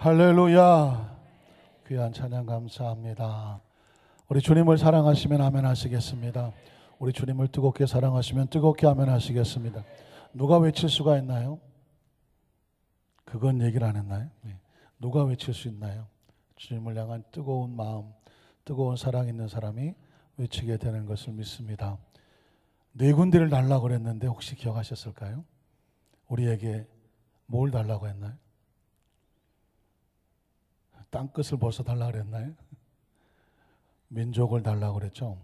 할렐루야. 귀한 찬양 감사합니다. 우리 주님을 사랑하시면 아멘 하시겠습니다. 우리 주님을 뜨겁게 사랑하시면 뜨겁게 아멘 하시겠습니다. 누가 외칠 수가 있나요? 그건 얘기를 안 했나요? 네. 누가 외칠 수 있나요? 주님을 향한 뜨거운 마음, 뜨거운 사랑 있는 사람이 외치게 되는 것을 믿습니다. 네 군데를 달라고 그랬는데 혹시 기억하셨을까요? 우리에게 뭘 달라고 했나요? 땅끝을 벌써 달라고 그랬나요? 민족을 달라고 그랬죠.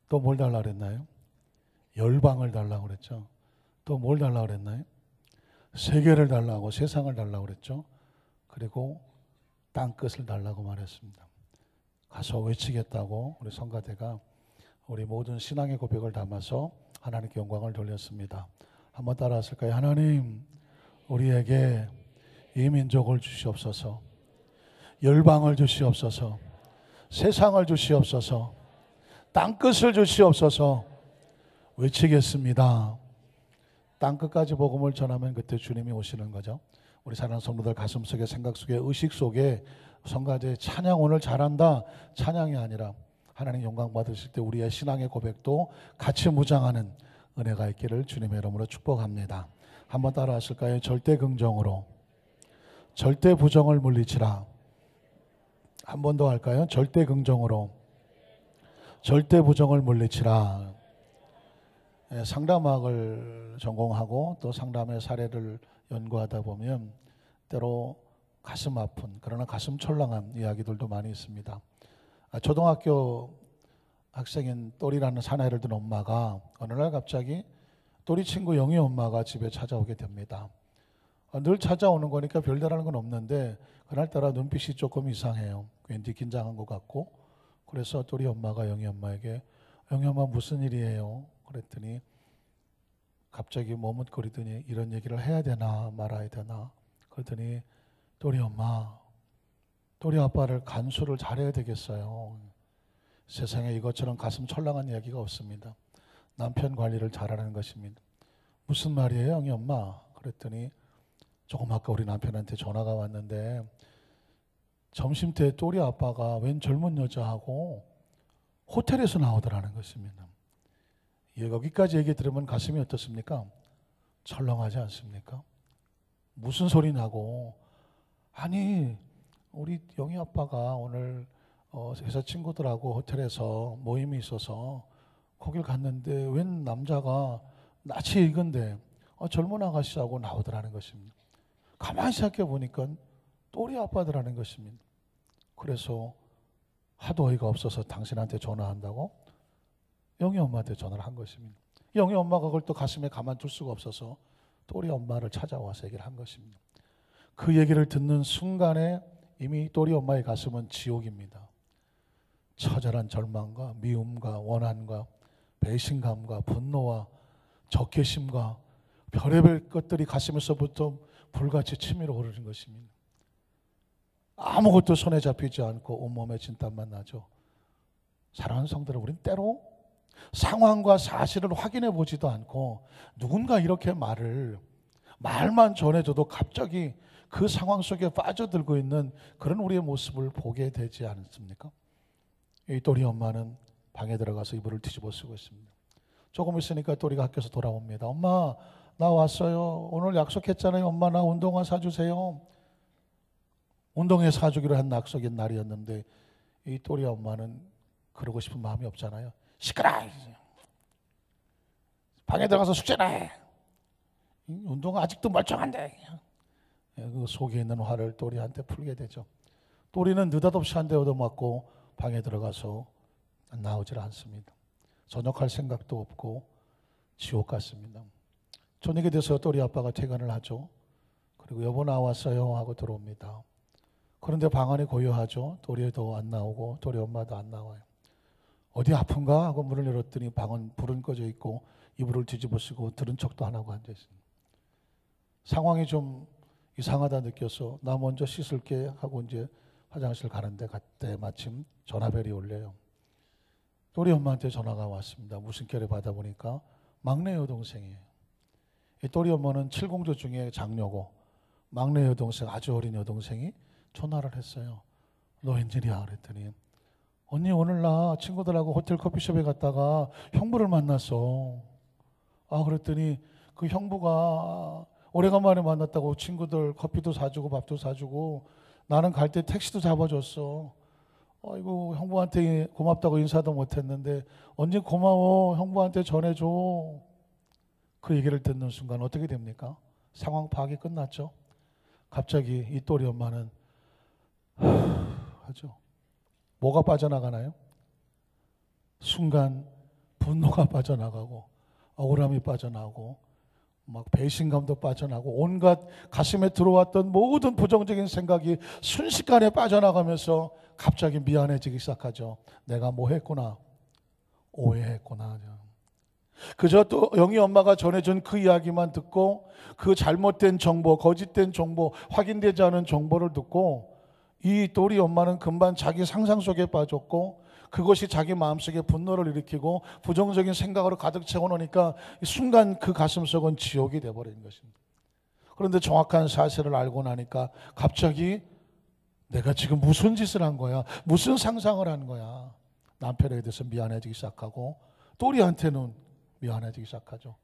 또 뭘 달라고 그랬나요? 열방을 달라고 그랬죠. 또 뭘 달라고 그랬나요? 세계를 달라고, 세상을 달라고 그랬죠. 그리고 땅끝을 달라고 말했습니다. 가서 외치겠다고 우리 성가대가 우리 모든 신앙의 고백을 담아서 하나님께 영광을 돌렸습니다. 한번 따라하실까요? 하나님, 우리에게 이 민족을 주시옵소서. 열방을 주시옵소서. 세상을 주시옵소서. 땅끝을 주시옵소서. 외치겠습니다. 땅끝까지 복음을 전하면 그때 주님이 오시는 거죠. 우리 사랑하는 성도들 가슴 속에, 생각 속에, 의식 속에 성가대 찬양 오늘 잘한다, 찬양이 아니라 하나님 영광 받으실 때 우리의 신앙의 고백도 같이 무장하는 은혜가 있기를 주님의 이름으로 축복합니다. 한번 따라 하실까요? 절대 긍정으로 절대 부정을 물리치라. 한 번 더 할까요? 절대 긍정으로 절대 부정을 물리치라. 상담학을 전공하고 또 상담의 사례를 연구하다 보면 때로 가슴 아픈, 그러나 가슴 철렁한 이야기들도 많이 있습니다. 초등학교 학생인 또리라는 사내를 둔 엄마가 어느 날 갑자기 또리 친구 영희 엄마가 집에 찾아오게 됩니다. 늘 찾아오는 거니까 별다른 건 없는데 그날따라 눈빛이 조금 이상해요. 왠지 긴장한 것 같고. 그래서 또리 엄마가 영희 엄마에게 영희 엄마 무슨 일이에요? 그랬더니 갑자기 머뭇거리더니 이런 얘기를 해야 되나 말아야 되나. 그랬더니 또리 엄마, 또리 아빠를 간수를 잘해야 되겠어요. 세상에 이것처럼 가슴 철렁한 이야기가 없습니다. 남편 관리를 잘하는 것입니다. 무슨 말이에요, 영희 엄마? 그랬더니 조금 아까 우리 남편한테 전화가 왔는데 점심때 또리 아빠가 웬 젊은 여자하고 호텔에서 나오더라는 것입니다. 여기까지 얘기 들으면 가슴이 어떻습니까? 철렁하지 않습니까? 무슨 소리냐고. 아니 우리 영희 아빠가 오늘 회사 친구들하고 호텔에서 모임이 있어서 거길 갔는데 웬 남자가 낯이 익은데 젊은 아가씨하고 나오더라는 것입니다. 가만히 생각해 보니까 또리 아빠더라는 것입니다. 그래서 하도 어이가 없어서 당신한테 전화한다고 영희 엄마한테 전화를 한 것입니다. 영희 엄마가 그걸 또 가슴에 가만둘 수가 없어서 또리 엄마를 찾아와서 얘기를 한 것입니다. 그 얘기를 듣는 순간에 이미 또리 엄마의 가슴은 지옥입니다. 처절한 절망과 미움과 원한과 배신감과 분노와 적개심과 별의별 것들이 가슴에서부터 불같이 치밀어 오르는 것입니다. 아무것도 손에 잡히지 않고 온몸에 진땀만 나죠. 사랑하는 성도들, 우린 때로 상황과 사실을 확인해 보지도 않고 누군가 이렇게 말만 전해줘도 갑자기 그 상황 속에 빠져들고 있는 그런 우리의 모습을 보게 되지 않습니까? 이 또리 엄마는 방에 들어가서 이불을 뒤집어 쓰고 있습니다. 조금 있으니까 또리가 학교에서 돌아옵니다. 엄마, 나 왔어요. 오늘 약속했잖아요. 엄마, 나 운동화 사주세요. 운동회 사주기로 한 약속인 날이었는데 이 또리 엄마는 그러고 싶은 마음이 없잖아요. 시끄러! 방에 들어가서 숙제나 해. 운동화 아직도 멀쩡한데. 그 속에 있는 화를 또리한테 풀게 되죠. 또리는 느닷없이 한 대 얻어맞고 방에 들어가서 나오질 않습니다. 전역할 생각도 없고 지옥 같습니다. 저녁에 돼서 또리 아빠가 퇴근을 하죠. 그리고 여보 나왔어요 하고 들어옵니다. 그런데 방 안이 고요하죠. 또리도 안 나오고 또리 엄마도 안 나와요. 어디 아픈가 하고 문을 열었더니 방은 불은 꺼져 있고 이불을 뒤집어 쓰고 들은 척도 안 하고 앉아 있습니다. 상황이 좀 이상하다 느껴서 나 먼저 씻을게 하고 이제 화장실 가는데 그때 마침 전화벨이 울려요. 또리 엄마한테 전화가 왔습니다. 무심결에 받아보니까 막내 여동생이에요. 이 또리 엄마는 7공조 중에 장녀고 막내 여동생, 아주 어린 여동생이 전화를 했어요. 너 웬일이야? 그랬더니 언니 오늘 나 친구들하고 호텔 커피숍에 갔다가 형부를 만났어. 그랬더니 그 형부가 오래간만에 만났다고 친구들 커피도 사주고 밥도 사주고 나는 갈 때 택시도 잡아줬어. 아이고 형부한테 고맙다고 인사도 못했는데 언니 고마워 형부한테 전해줘. 그 얘기를 듣는 순간 어떻게 됩니까? 상황 파악이 끝났죠. 갑자기 이 또리 엄마는 하죠. 뭐가 빠져나가나요? 순간 분노가 빠져나가고 억울함이 빠져나가고 막 배신감도 빠져나가고 온갖 가슴에 들어왔던 모든 부정적인 생각이 순식간에 빠져나가면서 갑자기 미안해지기 시작하죠. 내가 뭐 했구나. 오해했구나. 그저 또 영희 엄마가 전해준 그 이야기만 듣고 그 잘못된 정보, 거짓된 정보, 확인되지 않은 정보를 듣고 이 또리 엄마는 금방 자기 상상 속에 빠졌고 그것이 자기 마음속에 분노를 일으키고 부정적인 생각으로 가득 채워놓으니까 순간 그 가슴속은 지옥이 되어버린 것입니다. 그런데 정확한 사실을 알고 나니까 갑자기 내가 지금 무슨 짓을 한 거야? 무슨 상상을 한 거야? 남편에 대해서 미안해지기 시작하고 또리한테는 미안해지기 시작하죠.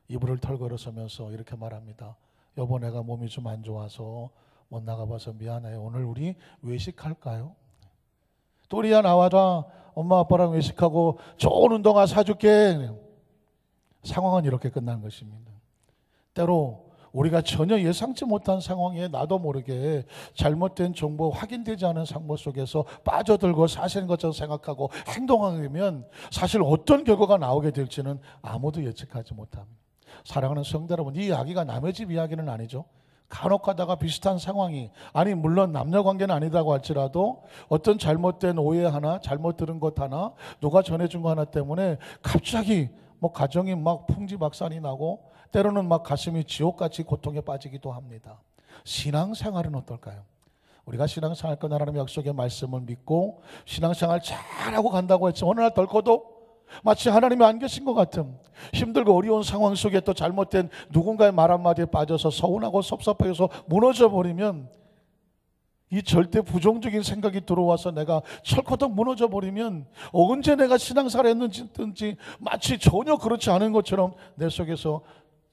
이불을 털걸어서면서 이렇게 말합니다. 여보 내가 몸이 좀 안 좋아서 못 나가봐서 미안해요. 오늘 우리 외식할까요? 또리야 나와라. 엄마 아빠랑 외식하고 좋은 운동화 사줄게. 상황은 이렇게 끝난 것입니다. 때로 우리가 전혀 예상치 못한 상황에 나도 모르게 잘못된 정보, 확인되지 않은 상보 속에서 빠져들고 사실인 것처럼 생각하고 행동하게 되면 사실 어떤 결과가 나오게 될지는 아무도 예측하지 못합니다. 사랑하는 성도 여러분, 이 이야기가 남의 집 이야기는 아니죠. 간혹 가다가 비슷한 상황이, 아니 물론 남녀관계는 아니다고 할지라도 어떤 잘못된 오해 하나, 잘못 들은 것 하나, 누가 전해준 거 하나 때문에 갑자기 뭐 가정이 막 풍지박산이 나고 때로는 막 가슴이 지옥같이 고통에 빠지기도 합니다. 신앙생활은 어떨까요? 우리가 신앙생활 건 하나님의 약속의 말씀을 믿고 신앙생활 잘하고 간다고 했지만 어느 날 덜커도 마치 하나님이 안 계신 것 같은 힘들고 어려운 상황 속에 또 잘못된 누군가의 말 한마디에 빠져서 서운하고 섭섭해서 무너져 버리면, 이 절대 부정적인 생각이 들어와서 내가 철커덕 무너져 버리면 언제 내가 신앙생활을 했는지 마치 전혀 그렇지 않은 것처럼 내 속에서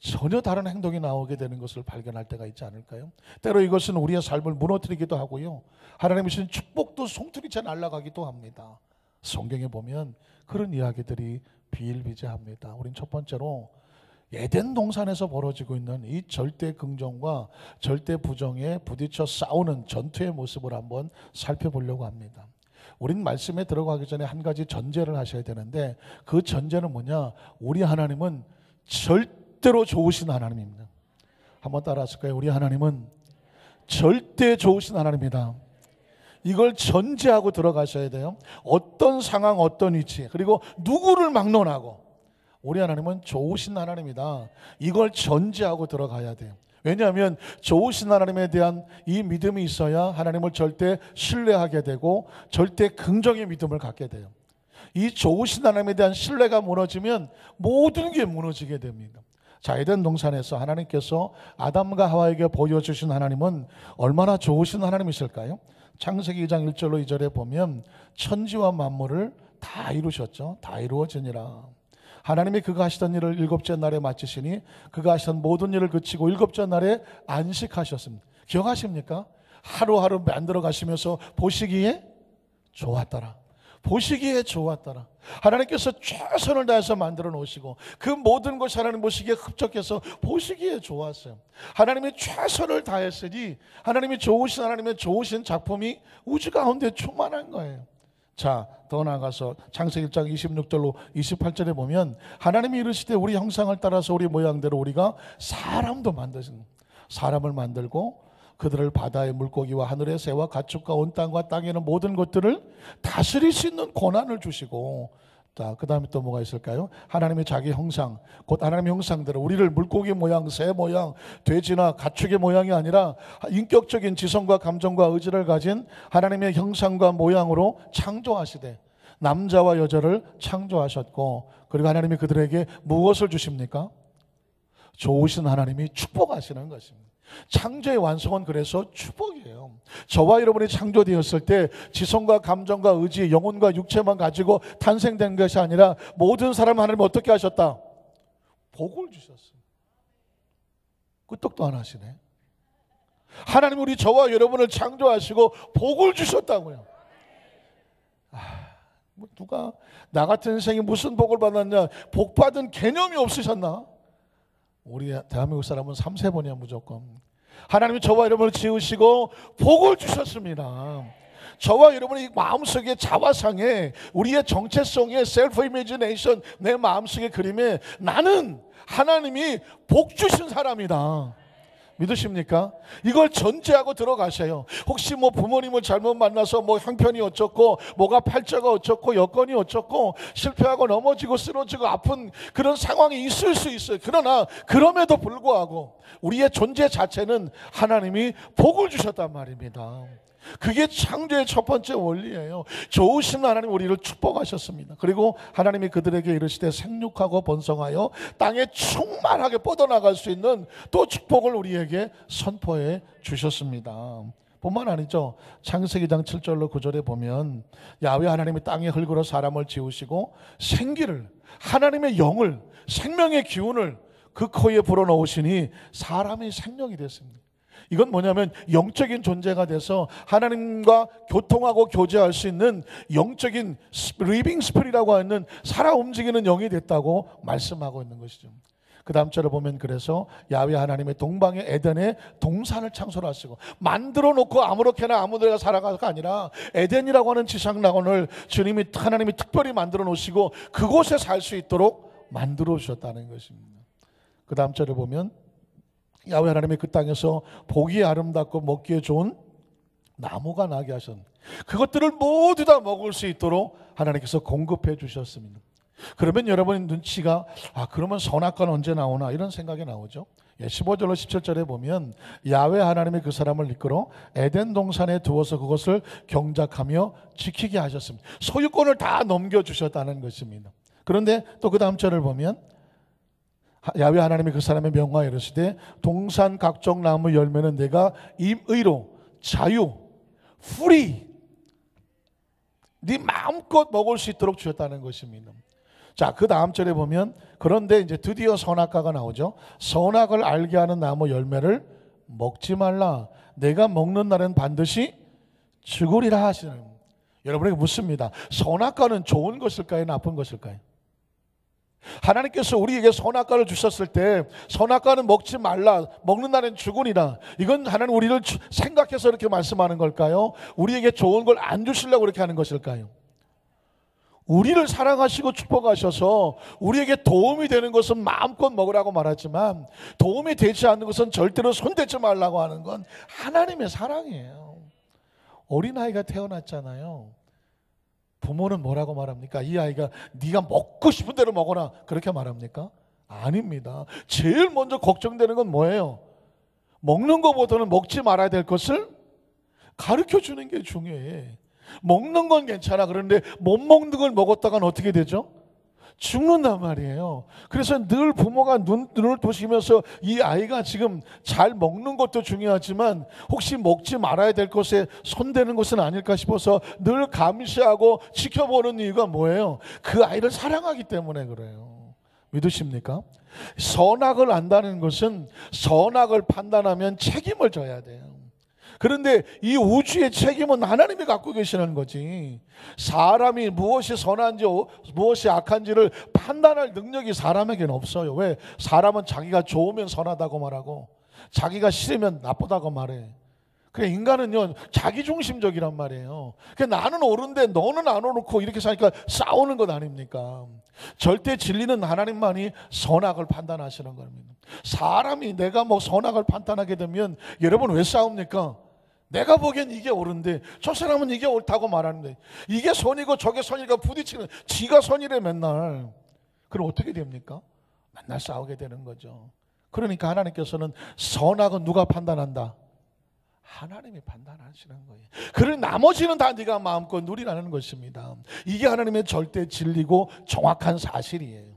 전혀 다른 행동이 나오게 되는 것을 발견할 때가 있지 않을까요? 때로 이것은 우리의 삶을 무너뜨리기도 하고요, 하나님의 주신 축복도 송두리째 날아가기도 합니다. 성경에 보면 그런 이야기들이 비일비재합니다. 우린 첫 번째로 에덴 동산에서 벌어지고 있는 이 절대 긍정과 절대 부정에 부딪혀 싸우는 전투의 모습을 한번 살펴보려고 합니다. 우린 말씀에 들어가기 전에 한 가지 전제를 하셔야 되는데, 그 전제는 뭐냐? 우리 하나님은 절대로 좋으신 하나님입니다. 한번 따라 하실까요? 우리 하나님은 절대 좋으신 하나님입니다. 이걸 전제하고 들어가셔야 돼요. 어떤 상황, 어떤 위치, 그리고 누구를 막론하고 우리 하나님은 좋으신 하나님이다. 이걸 전제하고 들어가야 돼요. 왜냐하면 좋으신 하나님에 대한 이 믿음이 있어야 하나님을 절대 신뢰하게 되고 절대 긍정의 믿음을 갖게 돼요. 이 좋으신 하나님에 대한 신뢰가 무너지면 모든 게 무너지게 됩니다. 자, 에덴 동산에서 하나님께서 아담과 하와에게 보여주신 하나님은 얼마나 좋으신 하나님이실까요? 창세기 2장 1절로 2절에 보면 천지와 만물을 다 이루셨죠. 다 이루어지니라. 하나님이 그가 하시던 일을 일곱째 날에 마치시니 그가 하시던 모든 일을 그치고 일곱째 날에 안식하셨습니다. 기억하십니까? 하루하루 만들어 가시면서 보시기에 좋았더라. 보시기에 좋았더라. 하나님께서 최선을 다해서 만들어 놓으시고 그 모든 것이 하나님 보시기에 흡족해서 보시기에 좋았어요. 하나님이 최선을 다했으니 하나님이 좋으신, 하나님의 좋으신 작품이 우주 가운데 충만한 거예요. 자, 더 나아가서 창세기 1장 26절로 28절에 보면 하나님이 이르시되 우리 형상을 따라서 우리 모양대로 우리가 사람도 만드신, 사람을 만들고 그들을 바다의 물고기와 하늘의 새와 가축과 온 땅과 땅에 있는 모든 것들을 다스릴 수 있는 권한을 주시고, 자, 그 다음에 또 뭐가 있을까요? 하나님의 자기 형상, 곧 하나님의 형상대로 우리를 물고기 모양, 새 모양, 돼지나 가축의 모양이 아니라 인격적인 지성과 감정과 의지를 가진 하나님의 형상과 모양으로 창조하시되 남자와 여자를 창조하셨고, 그리고 하나님이 그들에게 무엇을 주십니까? 좋으신 하나님이 축복하시는 것입니다. 창조의 완성은 그래서 축복이에요. 저와 여러분이 창조되었을 때 지성과 감정과 의지, 영혼과 육체만 가지고 탄생된 것이 아니라 모든 사람 하나님 어떻게 하셨다? 복을 주셨어요. 끄떡도 안 하시네. 하나님 우리 저와 여러분을 창조하시고 복을 주셨다고요. 뭐 누가 나 같은 인생이 무슨 복을 받았냐, 복 받은 개념이 없으셨나? 우리 대한민국 사람은 3세번이야 무조건. 하나님이 저와 여러분을 지으시고 복을 주셨습니다. 저와 여러분의 마음속의 자화상에, 우리의 정체성의 셀프 이미지네이션, 내 마음속의 그림에 나는 하나님이 복 주신 사람이다. 믿으십니까? 이걸 전제하고 들어가셔요. 혹시 뭐 부모님을 잘못 만나서 뭐 형편이 어쩌고, 뭐가 팔자가 어쩌고, 여건이 어쩌고, 실패하고 넘어지고 쓰러지고 아픈 그런 상황이 있을 수 있어요. 그러나 그럼에도 불구하고 우리의 존재 자체는 하나님이 복을 주셨단 말입니다. 그게 창조의 첫 번째 원리예요. 좋으신 하나님 우리를 축복하셨습니다. 그리고 하나님이 그들에게 이르시되 생육하고 번성하여 땅에 충만하게 뻗어나갈 수 있는 또 축복을 우리에게 선포해 주셨습니다. 뿐만 아니죠. 창세기 2장 7절로 9절에 보면 야훼 하나님이 땅에 흙으로 사람을 지으시고 생기를, 하나님의 영을, 생명의 기운을 그 코에 불어넣으시니 사람이 생명이 됐습니다. 이건 뭐냐면 영적인 존재가 돼서 하나님과 교통하고 교제할 수 있는 영적인 리빙 스피릿이라고 하는 살아 움직이는 영이 됐다고 말씀하고 있는 것이죠. 그 다음 절에 보면 그래서 야훼 하나님의 동방의 에덴에 동산을 창설하시고, 만들어 놓고 아무렇게나 아무데나 살아가가 아니라 에덴이라고 하는 지상낙원을 주님이, 하나님이 특별히 만들어 놓으시고 그곳에 살 수 있도록 만들어 주셨다는 것입니다. 그 다음 절에 보면 야훼 하나님이 그 땅에서 보기에 아름답고 먹기에 좋은 나무가 나게 하셨는데 그것들을 모두 다 먹을 수 있도록 하나님께서 공급해 주셨습니다. 그러면 여러분 눈치가 그러면 선악과는 언제 나오나 이런 생각이 나오죠. 15절로 17절에 보면 야훼 하나님이 그 사람을 이끌어 에덴 동산에 두어서 그것을 경작하며 지키게 하셨습니다. 소유권을 다 넘겨주셨다는 것입니다. 그런데 또 그 다음 절을 보면 야훼 하나님이 그 사람의 명하여 이르시되 동산 각종 나무 열매는 내가 임의로 자유, free, 네 마음껏 먹을 수 있도록 주셨다는 것입니다. 자, 그 다음 절에 보면 그런데 이제 드디어 선악과가 나오죠. 선악을 알게 하는 나무 열매를 먹지 말라. 내가 먹는 날은 반드시 죽으리라 하시는. 여러분에게 묻습니다. 선악과는 좋은 것일까요? 나쁜 것일까요? 하나님께서 우리에게 선악과를 주셨을 때 선악과는 먹지 말라, 먹는 날엔 죽으리라, 이건 하나님 우리를 생각해서 이렇게 말씀하는 걸까요? 우리에게 좋은 걸 안 주시려고 이렇게 하는 것일까요? 우리를 사랑하시고 축복하셔서 우리에게 도움이 되는 것은 마음껏 먹으라고 말하지만 도움이 되지 않는 것은 절대로 손대지 말라고 하는 건 하나님의 사랑이에요. 어린아이가 태어났잖아요. 부모는 뭐라고 말합니까? 이 아이가 네가 먹고 싶은 대로 먹어라 그렇게 말합니까? 아닙니다. 제일 먼저 걱정되는 건 뭐예요? 먹는 것보다는 먹지 말아야 될 것을 가르쳐 주는 게 중요해. 먹는 건 괜찮아. 그런데 못 먹는 걸 먹었다간 어떻게 되죠? 죽는단 말이에요. 그래서 늘 부모가 눈을 보시면서 이 아이가 지금 잘 먹는 것도 중요하지만 혹시 먹지 말아야 될 것에 손대는 것은 아닐까 싶어서 늘 감시하고 지켜보는 이유가 뭐예요? 그 아이를 사랑하기 때문에 그래요. 믿으십니까? 선악을 안다는 것은 선악을 판단하면 책임을 져야 돼요. 그런데 이 우주의 책임은 하나님이 갖고 계시는 거지. 사람이 무엇이 선한지 무엇이 악한지를 판단할 능력이 사람에게는 없어요. 왜? 사람은 자기가 좋으면 선하다고 말하고 자기가 싫으면 나쁘다고 말해. 그래, 인간은요 자기중심적이란 말이에요. 나는 옳은데 너는 안 옳고 이렇게 사니까 싸우는 것 아닙니까? 절대 진리는 하나님만이 선악을 판단하시는 겁니다. 사람이 내가 뭐 선악을 판단하게 되면 여러분 왜 싸웁니까? 내가 보기엔 이게 옳은데 저 사람은 이게 옳다고 말하는데 이게 선이고 저게 선이고 부딪히는 지가 선이래 맨날. 그럼 어떻게 됩니까? 맨날 싸우게 되는 거죠. 그러니까 하나님께서는 선악은 누가 판단한다? 하나님이 판단하시는 거예요. 그리고 나머지는 다 네가 마음껏 누리라는 것입니다. 이게 하나님의 절대 진리고 정확한 사실이에요.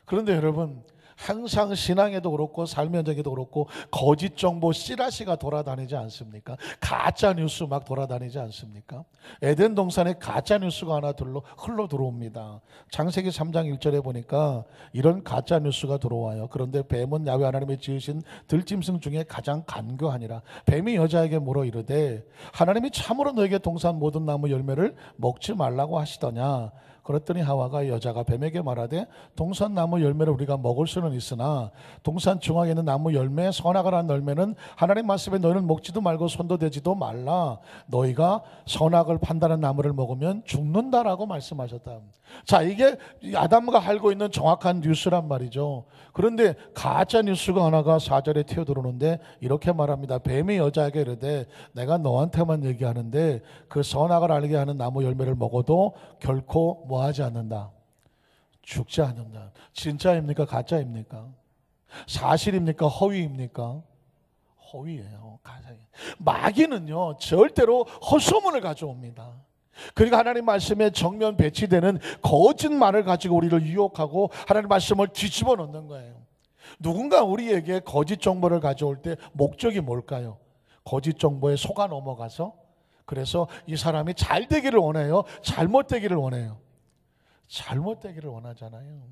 그런데 여러분, 항상 신앙에도 그렇고 삶의 현장에도 그렇고 거짓 정보 씨라시가 돌아다니지 않습니까? 가짜 뉴스 막 돌아다니지 않습니까? 에덴 동산에 가짜 뉴스가 하나 흘러 들어옵니다. 창세기 3장 1절에 보니까 이런 가짜 뉴스가 들어와요. 그런데 뱀은 야훼 하나님이 지으신 들짐승 중에 가장 간교하니라. 뱀이 여자에게 물어 이르되 하나님이 참으로 너에게 동산 모든 나무 열매를 먹지 말라고 하시더냐. 그랬더니 하와가 여자가 뱀에게 말하되 동산 나무 열매를 우리가 먹을 수는 있으나 동산 중앙에 있는 나무 열매 선악을 한 열매는 하나님 말씀에 너희는 먹지도 말고 손도 대지도 말라. 너희가 선악을 판단하는 나무를 먹으면 죽는다라고 말씀하셨다. 자, 이게 아담과 알고 있는 정확한 뉴스란 말이죠. 그런데 가짜 뉴스가 하나가 4절에 튀어들어오는데 이렇게 말합니다. 뱀이 여자에게 이르되 내가 너한테만 얘기하는데 그 선악을 알게 하는 나무 열매를 먹어도 결코 뭐하지 않는다. 죽지 않는다. 진짜입니까? 가짜입니까? 사실입니까? 허위입니까? 허위예요. 가짜예요. 마귀는요 절대로 헛소문을 가져옵니다. 그러니까 하나님 말씀에 정면 배치되는 거짓말을 가지고 우리를 유혹하고 하나님 말씀을 뒤집어 놓는 거예요. 누군가 우리에게 거짓 정보를 가져올 때 목적이 뭘까요? 거짓 정보에 속아 넘어가서 그래서 이 사람이 잘 되기를 원해요? 잘못되기를 원해요? 잘못되기를 원하잖아요.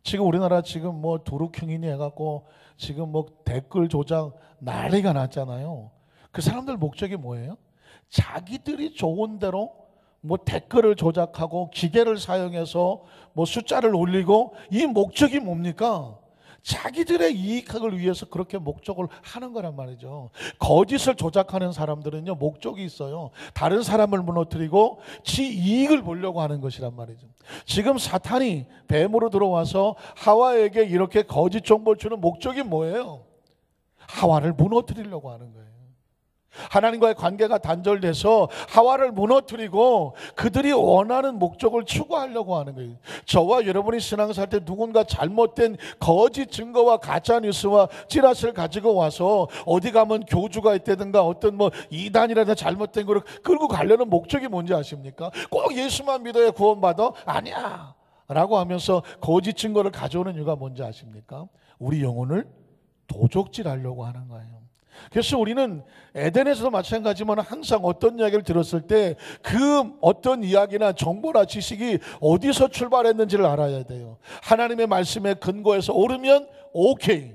지금 우리나라 지금 뭐 두루킹이니 해갖고 지금 뭐 댓글 조작 난리가 났잖아요. 그 사람들 목적이 뭐예요? 자기들이 좋은 대로 뭐 댓글을 조작하고 기계를 사용해서 뭐 숫자를 올리고 이 목적이 뭡니까? 자기들의 이익을 위해서 그렇게 목적을 하는 거란 말이죠. 거짓을 조작하는 사람들은요 목적이 있어요. 다른 사람을 무너뜨리고 지 이익을 보려고 하는 것이란 말이죠. 지금 사탄이 뱀으로 들어와서 하와에게 이렇게 거짓 정보를 주는 목적이 뭐예요? 하와를 무너뜨리려고 하는 거예요. 하나님과의 관계가 단절돼서 하와를 무너뜨리고 그들이 원하는 목적을 추구하려고 하는 거예요. 저와 여러분이 신앙생활 때 누군가 잘못된 거짓 증거와 가짜 뉴스와 찌라시를 가지고 와서 어디 가면 교주가 있다든가 어떤 뭐 이단이라든가 잘못된 거를 끌고 가려는 목적이 뭔지 아십니까? 꼭 예수만 믿어야 구원받아? 아니야 라고 하면서 거짓 증거를 가져오는 이유가 뭔지 아십니까? 우리 영혼을 도적질하려고 하는 거예요. 그래서 우리는 에덴에서도 마찬가지지만 항상 어떤 이야기를 들었을 때 그 어떤 이야기나 정보나 지식이 어디서 출발했는지를 알아야 돼요. 하나님의 말씀에 근거해서 옳으면 오케이.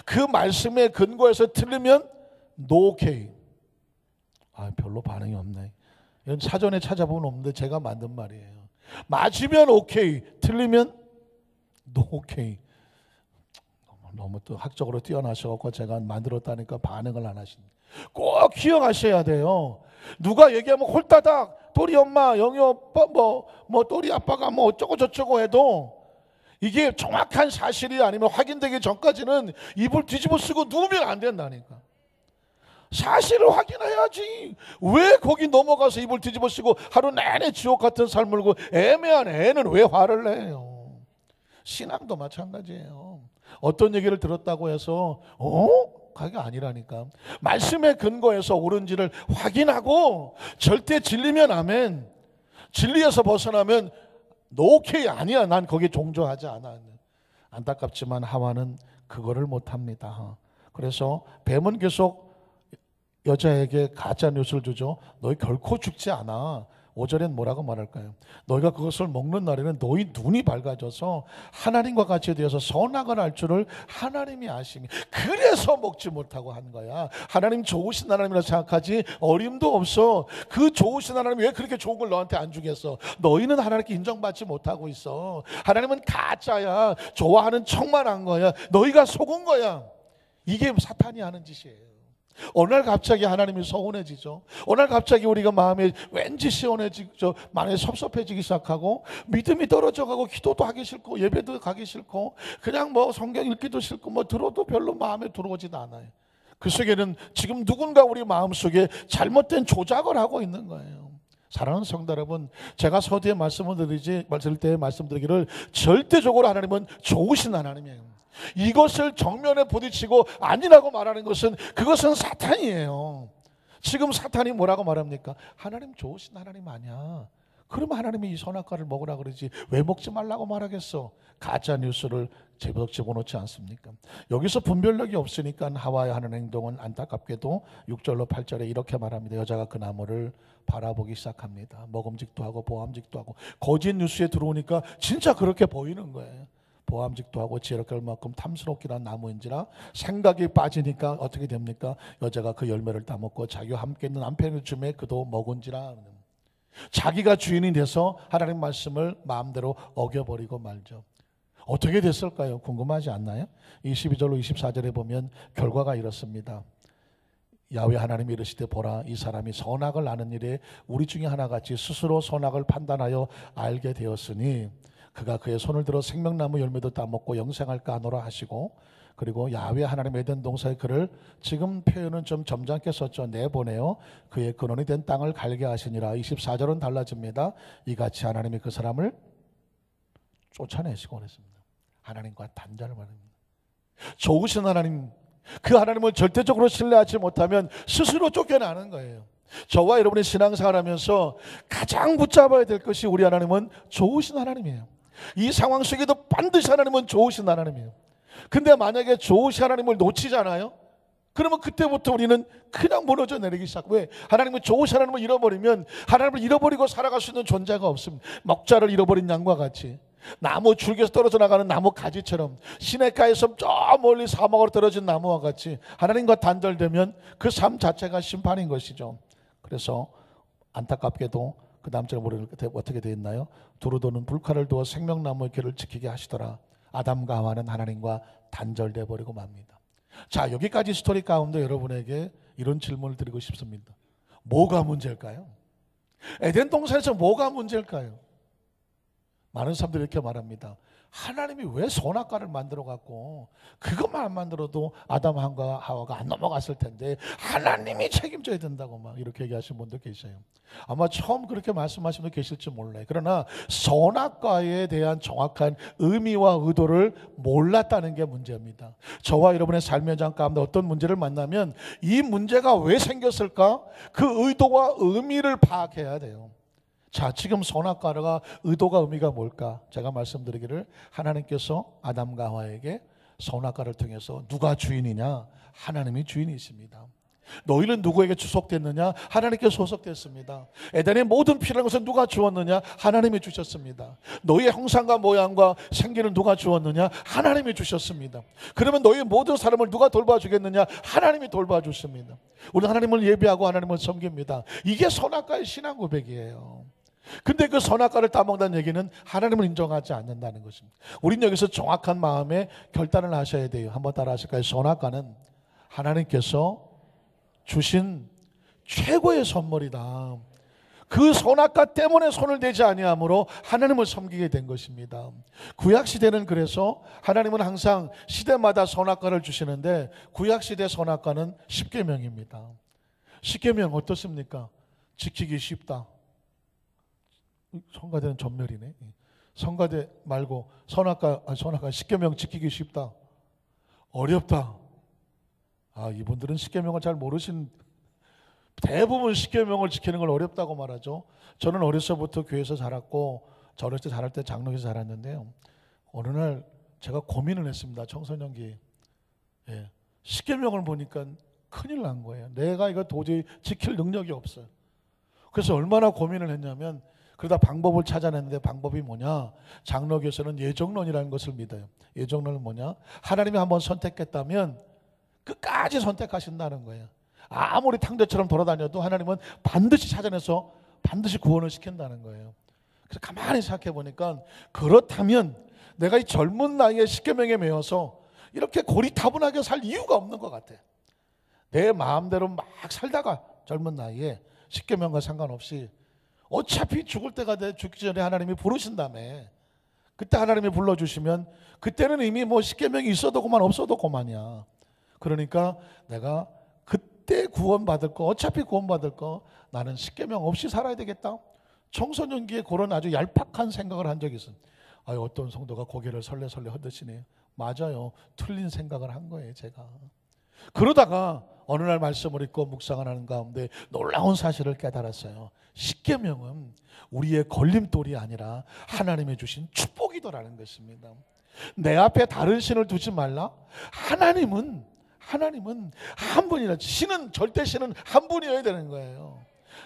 그 말씀에 근거해서 틀리면 노케이. 별로 반응이 없네. 이건 사전에 찾아보면 없는데 제가 만든 말이에요. 맞으면 오케이, 틀리면 노케이. 너무 또 학적으로 뛰어나셔서 제가 만들었다니까 반응을 안 하십니다. 꼭 기억하셔야 돼요. 누가 얘기하면 홀따닥 또리 엄마, 영희 오빠, 뭐 또리 아빠가 뭐 어쩌고 저쩌고 해도 이게 정확한 사실이 아니면 확인되기 전까지는 입을 뒤집어 쓰고 누우면 안 된다니까. 사실을 확인해야지. 왜 거기 넘어가서 입을 뒤집어 쓰고 하루 내내 지옥 같은 삶을 살고 애매한 애는 왜 화를 내요? 신앙도 마찬가지예요. 어떤 얘기를 들었다고 해서 그게 아니라니까. 말씀에 근거해서 옳은지를 확인하고 절대 진리면 아멘, 진리에서 벗어나면 오케이 아니야. 난 거기에 종조하지 않아. 안타깝지만 하와는 그거를 못합니다. 그래서 뱀은 계속 여자에게 가짜 뉴스를 주죠. 너희 결코 죽지 않아. 5절엔 뭐라고 말할까요? 너희가 그것을 먹는 날에는 너희 눈이 밝아져서 하나님과 같이 되어서 선악을 알 줄을 하나님이 아심이. 그래서 먹지 못하고 한 거야. 하나님 좋으신 하나님이라 생각하지 어림도 없어. 그 좋으신 하나님이 왜 그렇게 좋은 걸 너한테 안 주겠어? 너희는 하나님께 인정받지 못하고 있어. 하나님은 가짜야. 좋아하는 척만 한 거야. 너희가 속은 거야. 이게 사탄이 하는 짓이에요. 어느 날 갑자기 하나님이 서운해지죠. 어느 날 갑자기 우리가 마음에 왠지 시원해지죠. 마음에 섭섭해지기 시작하고 믿음이 떨어져가고 기도도 하기 싫고 예배도 가기 싫고 그냥 뭐 성경 읽기도 싫고 뭐 들어도 별로 마음에 들어오지도 않아요. 그 속에는 지금 누군가 우리 마음속에 잘못된 조작을 하고 있는 거예요. 사랑하는 성도 여러분, 제가 서두에 말씀을 때 말씀드리기를 절대적으로 하나님은 좋으신 하나님이에요. 이것을 정면에 부딪히고 아니라고 말하는 것은 그것은 사탄이에요. 지금 사탄이 뭐라고 말합니까? 하나님 좋으신 하나님 아니야. 그러면 하나님이 이 선악과를 먹으라 그러지 왜 먹지 말라고 말하겠어? 가짜 뉴스를 집어넣지 않습니까? 여기서 분별력이 없으니까 하와에 하는 행동은 안타깝게도 6절로 8절에 이렇게 말합니다. 여자가 그 나무를 바라보기 시작합니다. 먹음직도 하고 보암직도 하고, 거짓 뉴스에 들어오니까 진짜 그렇게 보이는 거예요. 보암직도 하고 지혜롭게 얼마큼 탐스럽기로 한 나무인지라 생각이 빠지니까 어떻게 됩니까? 여자가 그 열매를 따먹고 자기와 함께 있는 남편을 주매 그도 먹은지라. 자기가 주인이 돼서 하나님 말씀을 마음대로 어겨버리고 말죠. 어떻게 됐을까요? 궁금하지 않나요? 22절로 24절에 보면 결과가 이렇습니다. 야훼 하나님이 이르시되 보라, 이 사람이 선악을 아는 일에 우리 중에 하나같이 스스로 선악을 판단하여 알게 되었으니 그가 그의 손을 들어 생명나무 열매도 따먹고 영생할까 하노라 하시고, 그리고 야훼 하나님 에덴 동산에 그를, 지금 표현은 좀 점잖게 썼죠. 내보내요 그의 근원이 된 땅을 갈게 하시니라. 24절은 달라집니다. 이같이 하나님이 그 사람을 쫓아내시고 그랬습니다. 하나님과 단절을 말합니다. 좋으신 하나님, 그 하나님을 절대적으로 신뢰하지 못하면 스스로 쫓겨나는 거예요. 저와 여러분이 신앙생활하면서 가장 붙잡아야 될 것이 우리 하나님은 좋으신 하나님이에요. 이 상황 속에도 반드시 하나님은 좋으신 하나님이에요. 근데 만약에 좋으신 하나님을 놓치잖아요. 그러면 그때부터 우리는 그냥 무너져 내리기 시작. 왜? 하나님은 좋으신 하나님을 잃어버리면 하나님을 잃어버리고 살아갈 수 있는 존재가 없습니다. 먹자를 잃어버린 양과 같이, 나무 줄기에서 떨어져 나가는 나무 가지처럼, 시냇가에서 저 멀리 사막으로 떨어진 나무와 같이 하나님과 단절되면 그 삶 자체가 심판인 것이죠. 그래서 안타깝게도 그 다음 절에 어떻게 되어 있나요? 두루 도는 불칼을 두어 생명나무의 길을 지키게 하시더라. 아담과 하와는 하나님과 단절돼 버리고 맙니다. 자, 여기까지 스토리 가운데 여러분에게 이런 질문을 드리고 싶습니다. 뭐가 문제일까요? 에덴 동산에서 뭐가 문제일까요? 많은 사람들이 이렇게 말합니다. 하나님이 왜 선악과를 만들어 갖고 그것만 안 만들어도 아담과 하와가 안 넘어갔을 텐데 하나님이 책임져야 된다고 막 이렇게 얘기하시는 분도 계세요. 아마 처음 그렇게 말씀하시는 분도 계실지 몰라요. 그러나 선악과에 대한 정확한 의미와 의도를 몰랐다는 게 문제입니다. 저와 여러분의 삶의 장 가운데 어떤 문제를 만나면 이 문제가 왜 생겼을까? 그 의도와 의미를 파악해야 돼요. 자, 지금 선악과가 의도가 의미가 뭘까? 제가 말씀드리기를, 하나님께서 아담과 하와에게 선악과를 통해서 누가 주인이냐? 하나님이 주인이십니다. 너희는 누구에게 주속됐느냐? 하나님께 소속됐습니다. 에덴의 모든 필요한 것은 누가 주었느냐? 하나님이 주셨습니다. 너희의 형상과 모양과 생기를 누가 주었느냐? 하나님이 주셨습니다. 그러면 너희의 모든 사람을 누가 돌봐주겠느냐? 하나님이 돌봐주십니다. 우리는 하나님을 예배하고 하나님을 섬깁니다. 이게 선악과의 신앙 고백이에요. 근데 그 선악과를 따먹는다는 얘기는 하나님을 인정하지 않는다는 것입니다. 우린 여기서 정확한 마음에 결단을 하셔야 돼요. 한번 따라 하실까요? 선악과는 하나님께서 주신 최고의 선물이다. 그 선악과 때문에 손을 대지 아니함으로 하나님을 섬기게 된 것입니다. 구약시대는 그래서 하나님은 항상 시대마다 선악과를 주시는데, 구약시대 선악과는 십계명입니다. 십계명 어떻습니까? 지키기 쉽다. 성가대는 전멸이네. 성가대 말고 선악과 십계명 지키기 쉽다. 어렵다. 아, 이분들은 십계명을 잘 모르신, 대부분 십계명을 지키는 걸 어렵다고 말하죠. 저는 어려서부터 교회에서 자랐고, 저 어렸을 때 자랄 때 장로교에서 자랐는데요. 어느 날 제가 고민을 했습니다. 청소년기에. 십계명을 보니까 큰일 난 거예요. 내가 이거 도저히 지킬 능력이 없어요. 그래서 얼마나 고민을 했냐면, 그러다 방법을 찾아냈는데, 방법이 뭐냐? 장로교에서는 예정론이라는 것을 믿어요. 예정론은 뭐냐? 하나님이 한번 선택했다면 끝까지 선택하신다는 거예요. 아무리 탕자처럼 돌아다녀도 하나님은 반드시 찾아내서 반드시 구원을 시킨다는 거예요. 그래서 가만히 생각해 보니까, 그렇다면 내가 이 젊은 나이에 십계명에 매여서 이렇게 고리타분하게 살 이유가 없는 것 같아. 내 마음대로 막 살다가 젊은 나이에 십계명과 상관없이 어차피 죽을 때가 돼, 죽기 전에 하나님이 부르신다며. 그때 하나님이 불러주시면 그때는 이미 뭐 십계명이 있어도 그만 없어도 그만이야. 그러니까 내가 그때 구원받을 거, 어차피 구원받을 거, 나는 십계명 없이 살아야 되겠다. 청소년기에 그런 아주 얄팍한 생각을 한 적이 있어요. 어떤 성도가 고개를 설레설레 흔드시네요. 맞아요. 틀린 생각을 한 거예요, 제가. 그러다가 어느 날 말씀을 읽고 묵상을 하는 가운데 놀라운 사실을 깨달았어요. 십계명은 우리의 걸림돌이 아니라 하나님이 주신 축복이더라는 것입니다. 내 앞에 다른 신을 두지 말라. 하나님은 한 분이라. 신은, 절대 신은 한 분이어야 되는 거예요.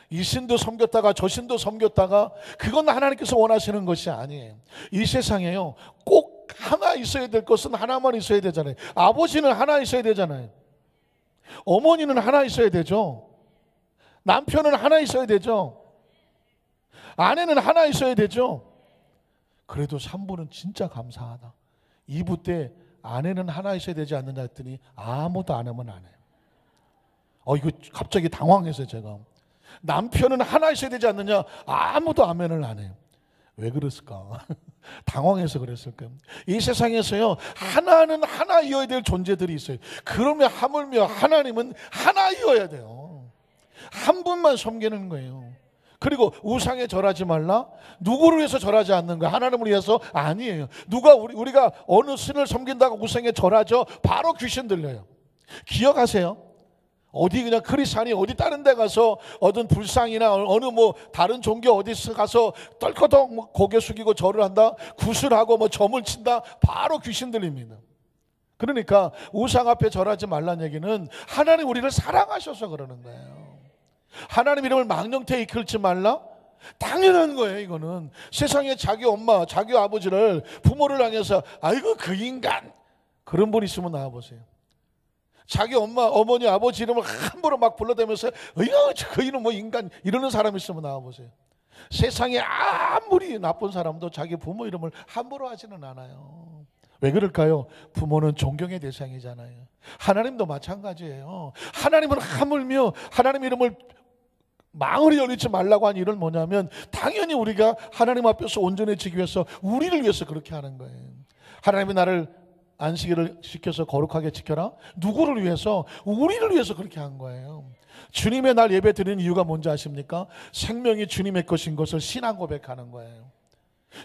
이 신도 섬겼다가 저 신도 섬겼다가 그건 하나님께서 원하시는 것이 아니에요. 이 세상에요, 꼭 하나 있어야 될 것은 하나만 있어야 되잖아요. 아버지는 하나 있어야 되잖아요. 어머니는 하나 있어야 되죠. 남편은 하나 있어야 되죠. 아내는 하나 있어야 되죠. 그래도 산부는 진짜 감사하다. 2부 때 아내는 하나 있어야 되지 않느냐 했더니 아무도 안 하면 안 해요. 이거 갑자기 당황해서 제가. 남편은 하나 있어야 되지 않느냐, 아무도 아멘을 안 해요. 왜 그랬을까? 당황해서 그랬을까요? 이 세상에서요, 하나는 하나이어야 될 존재들이 있어요. 그러면 하물며 하나님은 하나이어야 돼요. 한 분만 섬기는 거예요. 그리고 우상에 절하지 말라. 누구를 위해서 절하지 않는 거야? 하나님을 위해서? 아니에요. 우리가 어느 신을 섬긴다고 우상에 절하죠? 바로 귀신 들려요. 기억하세요. 어디 그냥 크리스찬이 어디 다른 데 가서 어떤 불상이나 어느 다른 종교 어디 가서 떨거덕 고개 숙이고 절을 한다, 구슬하고 점을 친다, 바로 귀신 들립니다. 그러니까 우상 앞에 절하지 말라는 얘기는 하나님 우리를 사랑하셔서 그러는 거예요. 하나님 이름을 망령되이 이끌지 말라? 당연한 거예요. 이거는 세상에 자기 엄마, 자기 아버지를, 부모를 향해서 아이고 그 인간, 그런 분 있으면 나와보세요. 자기 엄마, 어머니, 아버지 이름을 함부로 막 불러대면서 그 이름 인간, 이러는 사람 있으면 나와보세요. 세상에 아무리 나쁜 사람도 자기 부모 이름을 함부로 하지는 않아요. 왜 그럴까요? 부모는 존경의 대상이잖아요. 하나님도 마찬가지예요. 하나님은 하물며 하나님 이름을 망을 열리지 말라고 한 일은 뭐냐면 당연히 우리가 하나님 앞에서 온전해지기 위해서, 우리를 위해서 그렇게 하는 거예요. 하나님이 나를 안식일을 지켜서 거룩하게 지켜라. 누구를 위해서? 우리를 위해서 그렇게 한 거예요. 주님의 날 예배 드리는 이유가 뭔지 아십니까? 생명이 주님의 것인 것을 신앙 고백하는 거예요.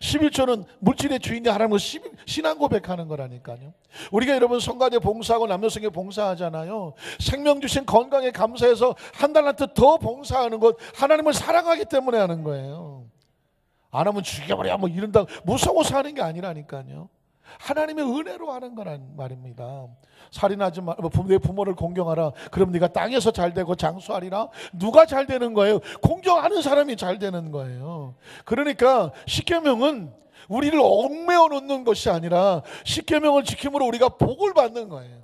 11조는 물질의 주인이 하나님을 신앙 고백하는 거라니까요. 우리가 여러분 성가대 봉사하고 남녀성에 봉사하잖아요. 생명 주신 건강에 감사해서 한 달란트 더 봉사하는 것, 하나님을 사랑하기 때문에 하는 거예요. 안 하면 죽여버려 이런다고 무서워서 하는 게 아니라니까요. 하나님의 은혜로 하는 거란 말입니다. 살인하지 마, 내 부모를 공경하라. 그럼 네가 땅에서 잘 되고 장수하리라. 누가 잘 되는 거예요? 공경하는 사람이 잘 되는 거예요. 그러니까 십계명은 우리를 얽매어 놓는 것이 아니라 십계명을 지킴으로 우리가 복을 받는 거예요.